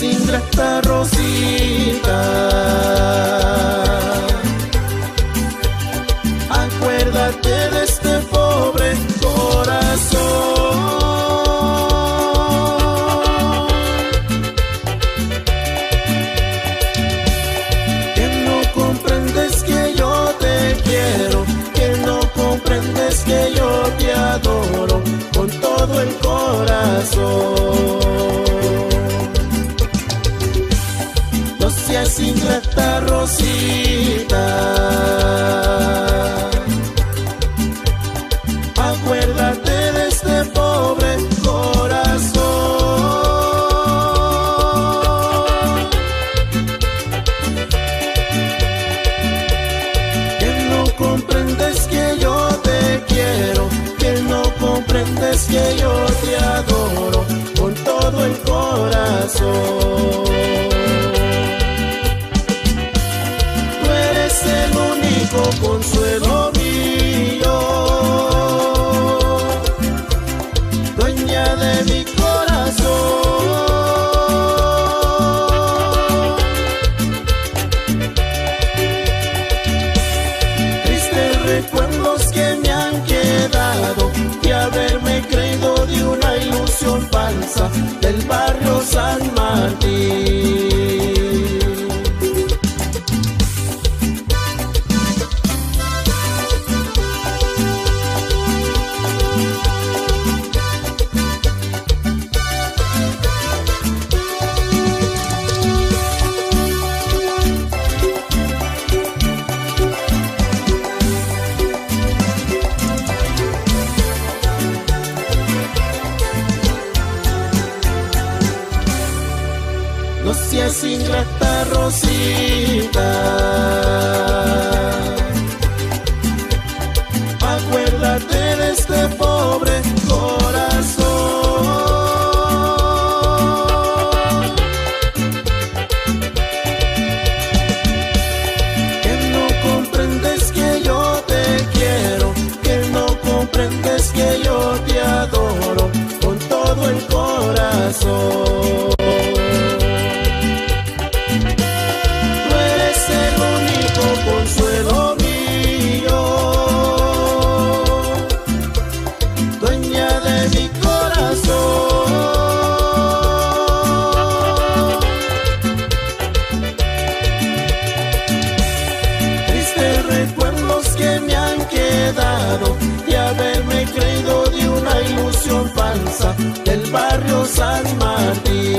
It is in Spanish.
ingrata Rosita, acuérdate de este pobre corazón, que no comprendes que yo te quiero, que no comprendes que yo te adoro con todo el corazón. No seas ingrata Rosita, acuérdate de este pobre corazón, que no comprendes que yo te quiero, que no comprendes que yo te adoro con todo el corazón. Tú eres el único consuelo mío, dueña de mi corazón. Tristes recuerdos que me han quedado de haberme creído de una ilusión falsa del barrio San Martín. No seas ingrata Rosita, acuérdate de este pobre corazón, que no comprendes que yo te quiero, que no comprendes que yo te adoro con todo el corazón. Consuelo mío, dueña de mi corazón. Tristes recuerdos que me han quedado de haberme creído de una ilusión falsa del barrio San Martín.